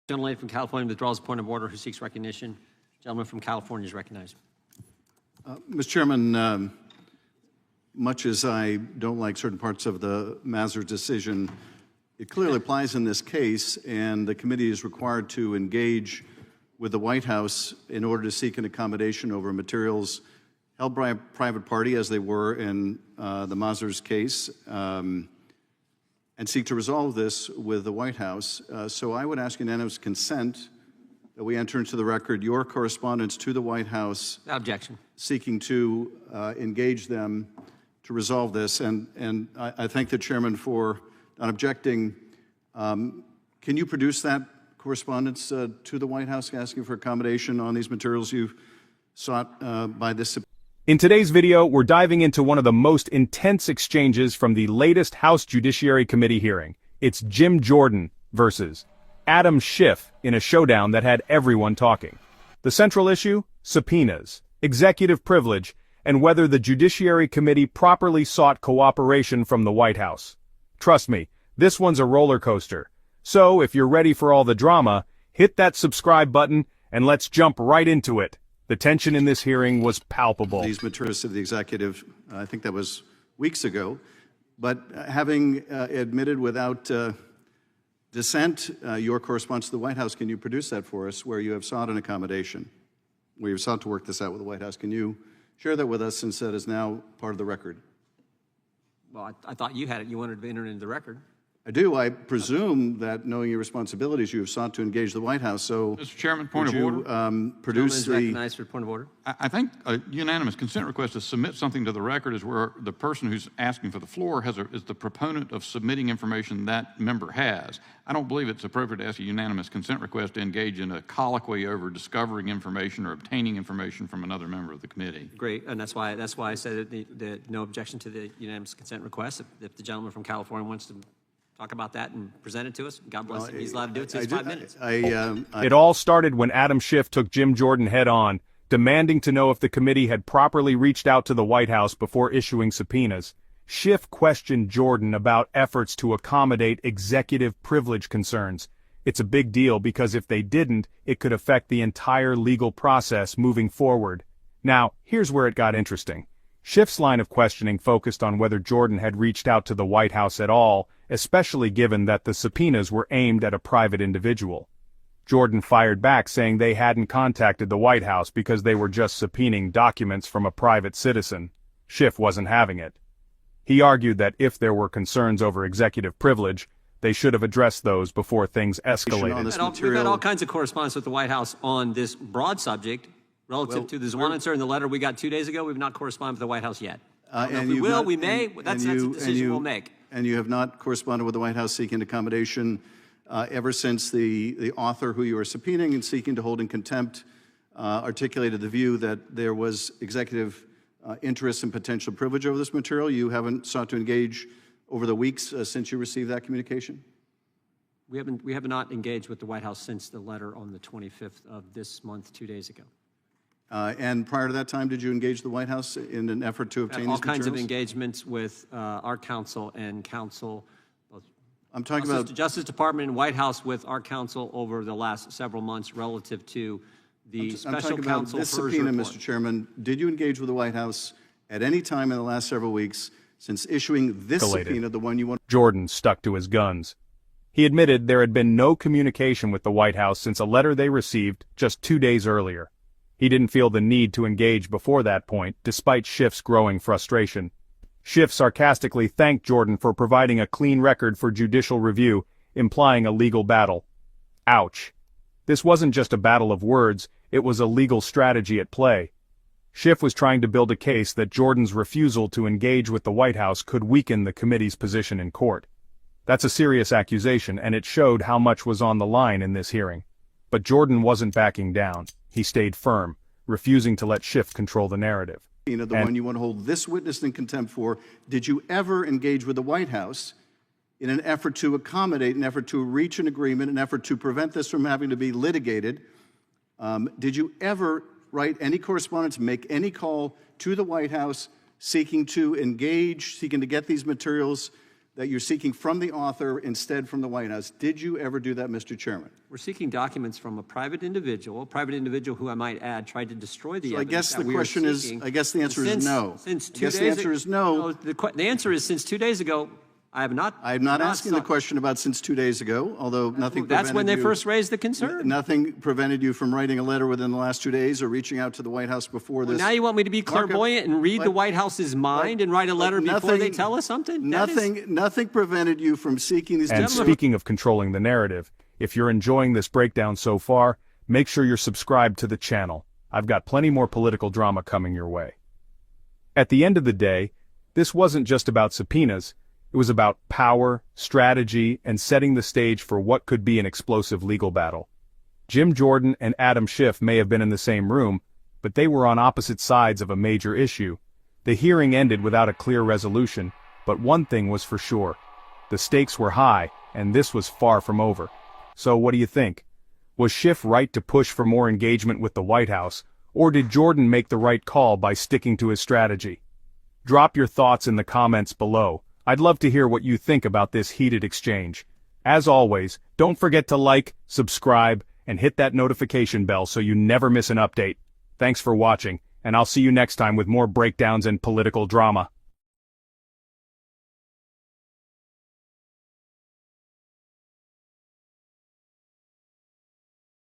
Gentleman from California withdraws point of order who seeks recognition. Gentleman from California is recognized. Mr. Chairman, much as I don't like certain parts of the Mazur decision, it clearly applies in this case, and the committee is required to engage with the White House in order to seek an accommodation over materials held by a private party, as they were in the Mazur's case, and seek to resolve this with the White House. So I would ask unanimous consent that we enter into the record your correspondence to the White House. Objection. Seeking to engage them to resolve this. And I thank the chairman for not objecting. Can you produce that correspondence to the White House asking for accommodation on these materials you've sought by this? In today's video, we're diving into one of the most intense exchanges from the latest House Judiciary Committee hearing. It's Jim Jordan versus Adam Schiff in a showdown that had everyone talking. The central issue? Subpoenas, executive privilege, and whether the Judiciary Committee properly sought cooperation from the White House. Trust me, this one's a roller coaster. So, if you're ready for all the drama, hit that subscribe button and let's jump right into it. The tension in this hearing was palpable. These materials to the executive, I think that was weeks ago, but having admitted without dissent your correspondence to the White House, can you produce that for us where you have sought an accommodation, where you've sought to work this out with the White House? Can you share that with us since that is now part of the record? Well, I thought you had it. You wanted to enter into the record. I do. I presume that, knowing your responsibilities, you have sought to engage the White House. So, Mr. Chairman, point of order. Produce the recognized for point of order. I think a unanimous consent request to submit something to the record is where the person who's asking for the floor is the proponent of submitting information that member has. I don't believe it's appropriate to ask a unanimous consent request to engage in a colloquy over discovering information or obtaining information from another member of the committee. Great, and that's why I said that no objection to the unanimous consent request. If the gentleman from California wants to talk about that and present it to us, God bless him. He's allowed to do it since 5 minutes. It all started when Adam Schiff took Jim Jordan head-on, demanding to know if the committee had properly reached out to the White House before issuing subpoenas. Schiff questioned Jordan about efforts to accommodate executive privilege concerns. It's a big deal because if they didn't, it could affect the entire legal process moving forward. Now, here's where it got interesting. Schiff's line of questioning focused on whether Jordan had reached out to the White House at all, especially given that the subpoenas were aimed at a private individual. Jordan fired back saying they hadn't contacted the White House because they were just subpoenaing documents from a private citizen. Schiff wasn't having it. He argued that if there were concerns over executive privilege, they should have addressed those before things escalated. We've had all kinds of correspondence with the White House on this broad subject relative to this one answer in the letter we got 2 days ago. We've not corresponded with the White House yet. And we will, we may. That's a decision we'll make. And you have not corresponded with the White House seeking accommodation ever since the author who you are subpoenaing and seeking to hold in contempt articulated the view that there was executive interest and potential privilege over this material. You haven't sought to engage over the weeks since you received that communication? We have not engaged with the White House since the letter on the 25th of this month, 2 days ago. And prior to that time, did you engage the White House in an effort to obtain these materials? All kinds of engagements with our counsel and counsel, both I'm talking about the Justice Department and White House with our counsel over the last several months relative to the special counsel this subpoena, Mr. Chairman. Did you engage with the White House at any time in the last several weeks since issuing this subpoena, the one you want? Jordan stuck to his guns. He admitted there had been no communication with the White House since a letter they received just 2 days earlier. He didn't feel the need to engage before that point, despite Schiff's growing frustration. Schiff sarcastically thanked Jordan for providing a clean record for judicial review, implying a legal battle. Ouch. This wasn't just a battle of words, it was a legal strategy at play. Schiff was trying to build a case that Jordan's refusal to engage with the White House could weaken the committee's position in court. That's a serious accusation, and it showed how much was on the line in this hearing. But Jordan wasn't backing down. He stayed firm, refusing to let Schiff control the narrative. The one you want to hold this witness in contempt for, did you ever engage with the White House in an effort to accommodate, an effort to reach an agreement, an effort to prevent this from having to be litigated? Did you ever write any correspondence, make any call to the White House seeking to engage, seeking to get these materials that you're seeking from the author instead from the White House. Did you ever do that, Mr. Chairman? We're seeking documents from a private individual who, I might add, tried to destroy the So evidence. I guess the question is, I guess the answer is no. Since I 2 guess days the answer is no. The answer is since 2 days ago, I'm not asking the question about since 2 days ago, although nothing That's when prevented they first raised the concern. Nothing prevented you from writing a letter within the last 2 days or reaching out to the White House before this. Now you want me to be clairvoyant and read the White House's mind and write a letter before they tell us something? Nothing prevented you from seeking these. And speaking of controlling the narrative, if you're enjoying this breakdown so far, make sure you're subscribed to the channel. I've got plenty more political drama coming your way. At the end of the day, this wasn't just about subpoenas. It was about power, strategy, and setting the stage for what could be an explosive legal battle. Jim Jordan and Adam Schiff may have been in the same room, but they were on opposite sides of a major issue. The hearing ended without a clear resolution, but one thing was for sure. The stakes were high, and this was far from over. So what do you think? Was Schiff right to push for more engagement with the White House, or did Jordan make the right call by sticking to his strategy? Drop your thoughts in the comments below. I'd love to hear what you think about this heated exchange. As always, don't forget to like, subscribe, and hit that notification bell so you never miss an update. Thanks for watching, and I'll see you next time with more breakdowns and political drama.